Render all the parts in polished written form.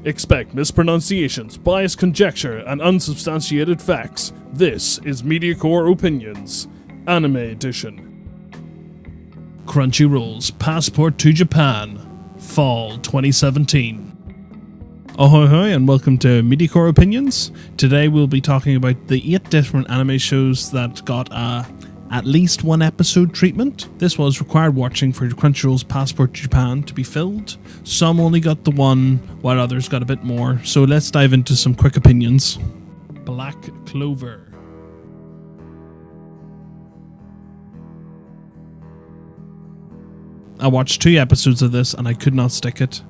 Expect mispronunciations, biased conjecture, and unsubstantiated facts. This is Mediacore Opinions, Anime Edition. Crunchyroll's Passport to Japan, Fall 2017. Ahoy and welcome to Mediacore Opinions. Today we'll be talking about the 8 different anime shows that got at least one episode treatment. This was required watching for Crunchyroll's Passport to Japan to be filled. Some only got the one, while others got a bit more. So let's dive into some quick opinions. Black Clover. I watched 2 episodes of this and I could not stick it.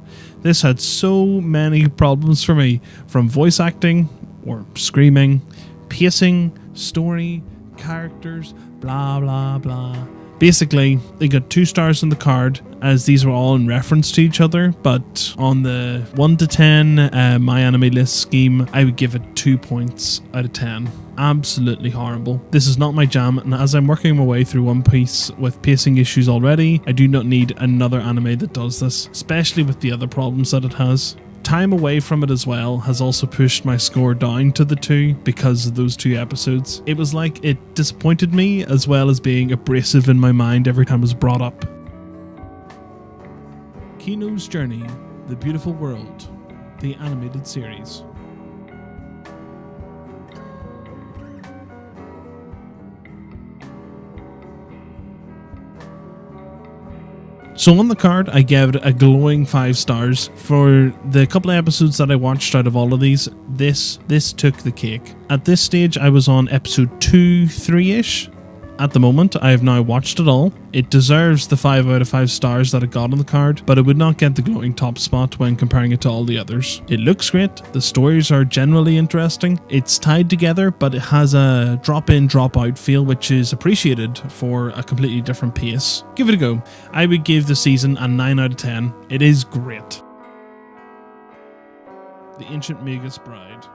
This had so many problems for me, from voice acting, or screaming, pacing, story, characters, blah blah blah. Basically, they got 2 stars on the card, as these were all in reference to each other, but on the 1 to 10 My Anime List scheme, I would give it 2 points out of 10. Absolutely horrible. This is not my jam, and as I'm working my way through One Piece with pacing issues already, I do not need another anime that does this, especially with the other problems that it has. Time away from it as well has also pushed my score down to the 2 because of those 2 episodes. It was like it disappointed me as well as being abrasive in my mind every time it was brought up. Kino's Journey, The Beautiful World, the animated series. So on the card, I gave it a glowing 5 stars. For the couple of episodes that I watched out of all of these, this took the cake. At this stage, I was on episode 2-3-ish. At the moment, I have now watched it all. It deserves the 5 out of 5 stars that it got on the card, but it would not get the glowing top spot when comparing it to all the others. It looks great, the stories are generally interesting, it's tied together, but it has a drop-in, drop-out feel which is appreciated for a completely different pace. Give it a go. I would give the season a 9 out of 10. It is great. The Ancient Magus Bride.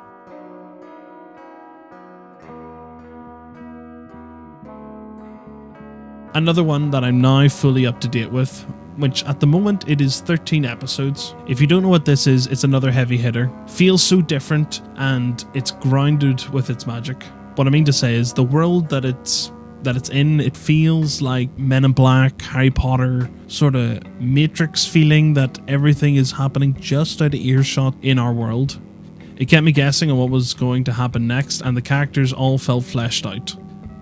Another one that I'm now fully up to date with, which at the moment it is 13 episodes. If you don't know what this is, it's another heavy hitter. Feels so different and it's grounded with its magic. What I mean to say is the world that it's in, it feels like Men in Black, Harry Potter, sort of Matrix feeling that everything is happening just out of earshot in our world. It kept me guessing on what was going to happen next, and the characters all felt fleshed out.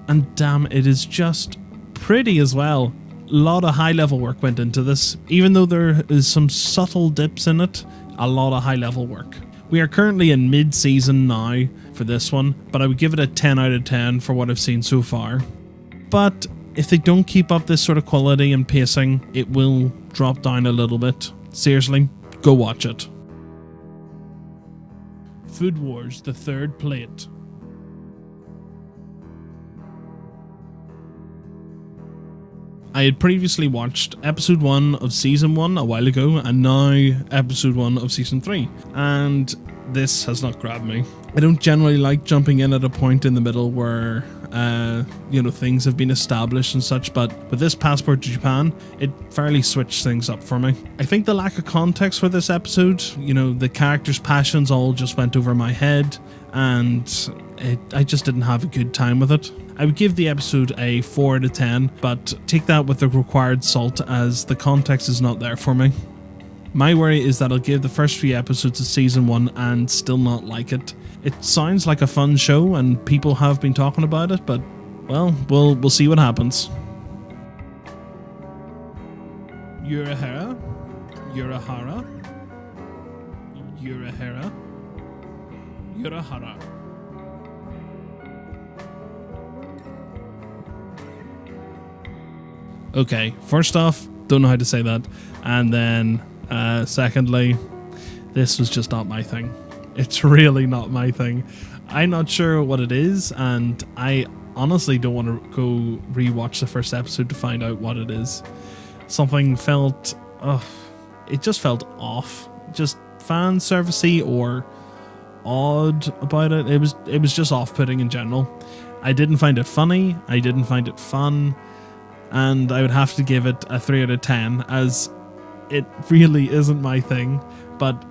And damn, it is just pretty as well. A lot of high level work went into this. Even though there is some subtle dips in it, a lot of high level work. We are currently in mid-season now for this one, but I would give it a 10 out of 10 for what I've seen so far. But if they don't keep up this sort of quality and pacing, it will drop down a little bit. Seriously, go watch it. Food Wars, The Third Plate. I had previously watched episode 1 of season 1 a while ago, and now episode 1 of season 3, and this has not grabbed me. I don't generally like jumping in at a point in the middle where things have been established and such, but with this Passport to Japan, it fairly switched things up for me. I think the lack of context for this episode, the characters' passions all just went over my head, and I just didn't have a good time with it. I would give the episode a 4 out of 10, but take that with the required salt as the context is not there for me. My worry is that I'll give the first 3 episodes of season 1 and still not like it. It sounds like a fun show and people have been talking about it, but well, we'll see what happens. Urahara. Okay, first off, don't know how to say that. And then, secondly, this was just not my thing. It's really not my thing. I'm not sure what it is, and I honestly don't want to go rewatch the first episode to find out what it is. Something felt, it just felt off. Just fan servicey or odd about it. It was just off-putting in general. I didn't find it funny. I didn't find it fun. And I would have to give it a 3 out of 10, as it really isn't my thing. But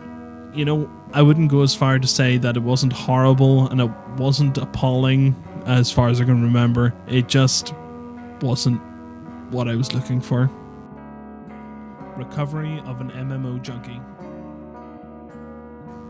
you know, I wouldn't go as far to say that it wasn't horrible and it wasn't appalling as far as I can remember. It just wasn't what I was looking for. Recovery of an MMO Junkie.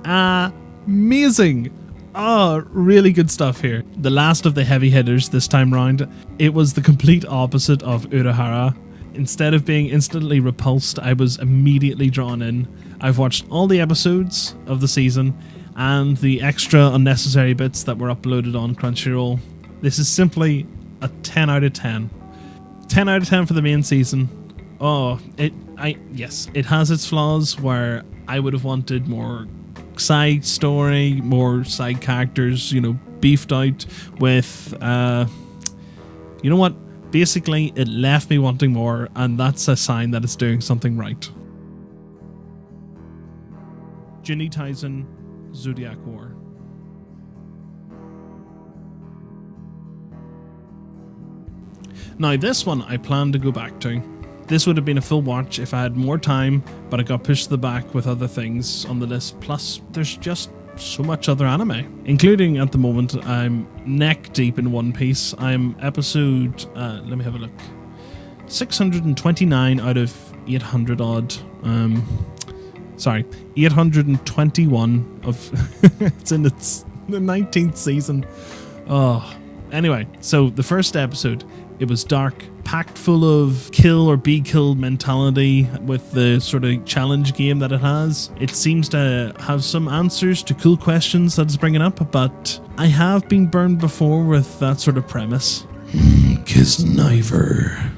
Amazing! Oh, really good stuff here. The last of the heavy hitters this time round. It was the complete opposite of Urahara. Instead of being instantly repulsed, I was immediately drawn in. I've watched all the episodes of the season and the extra unnecessary bits that were uploaded on Crunchyroll. This is simply a 10 out of 10. 10 out of 10 for the main season. Oh, yes, it has its flaws where I would have wanted more side story, more side characters, you know, beefed out with, you know what? Basically, it left me wanting more, and that's a sign that it's doing something right. Juni Taisen, Zodiac War. Now this one I plan to go back to. This would have been a full watch if I had more time, but I got pushed to the back with other things on the list, plus there's just so much other anime. Including, at the moment, I'm neck deep in One Piece. I'm episode, let me have a look, 629 out of 800 odd, 821 of, it's in the 19th season. Oh, anyway, so the first episode, it was dark, packed full of kill or be killed mentality with the sort of challenge game that it has. It seems to have some answers to cool questions that it's bringing up, but I have been burned before with that sort of premise. Kisniver.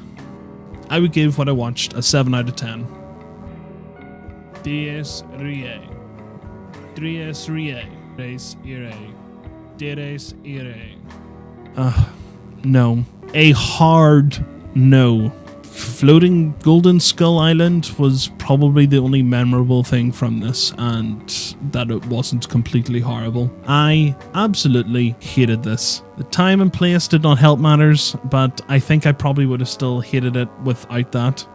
I would give what I watched a 7 out of 10. Dies Irae. Dies Irae. Dies Irae. Dies Irae. No. A hard no. Floating Golden Skull Island was probably the only memorable thing from this, and that it wasn't completely horrible. I absolutely hated this. The time and place did not help matters, but I think I probably would have still hated it without that.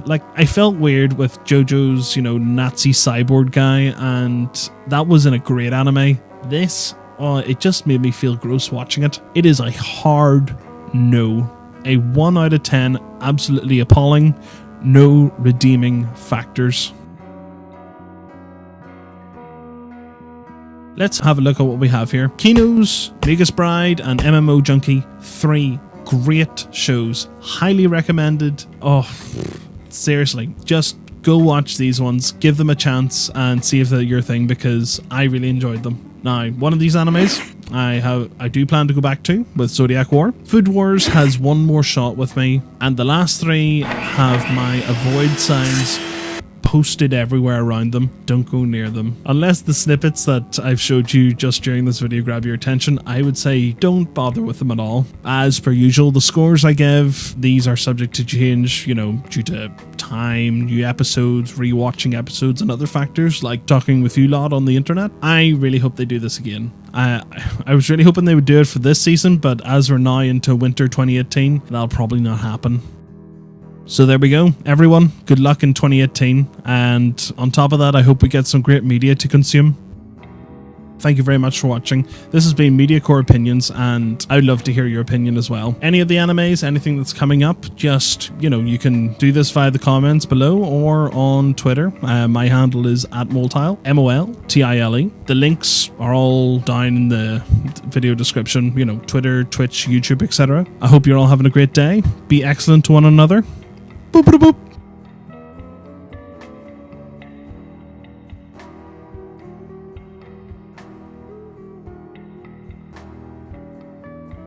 Like, I felt weird with JoJo's, you know, Nazi cyborg guy, and that wasn't a great anime. This, it just made me feel gross watching it. It is a hard no. A 1 out of 10, absolutely appalling. No redeeming factors. Let's have a look at what we have here. Kino's Magus Bride and MMO Junkie, 3 great shows. Highly recommended. Oh, seriously, just go watch these ones. Give them a chance and see if they're your thing, because I really enjoyed them. Now, one of these animes I do plan to go back to with Zodiac War. Food Wars has one more shot with me, and the last 3 have my avoid signs posted everywhere around them. Don't go near them. Unless the snippets that I've showed you just during this video grab your attention, I would say don't bother with them at all. As per usual, the scores I give, these are subject to change, you know, due to time, new episodes, rewatching episodes, and other factors like talking with you lot on the internet. I really hope they do this again. I was really hoping they would do it for this season, but as we're now into winter 2018, that'll probably not happen. So there we go, everyone. Good luck in 2018, and on top of that, I hope we get some great media to consume. Thank you very much for watching. This has been Mediacore Opinions, and I'd love to hear your opinion as well. Any of the animes, anything that's coming up, just, you know, you can do this via the comments below or on Twitter. My handle is @Moltile, MOLTILE. The links are all down in the video description, you know, Twitter, Twitch, YouTube, etc. I hope you're all having a great day. Be excellent to one another. Boop, boop, boop.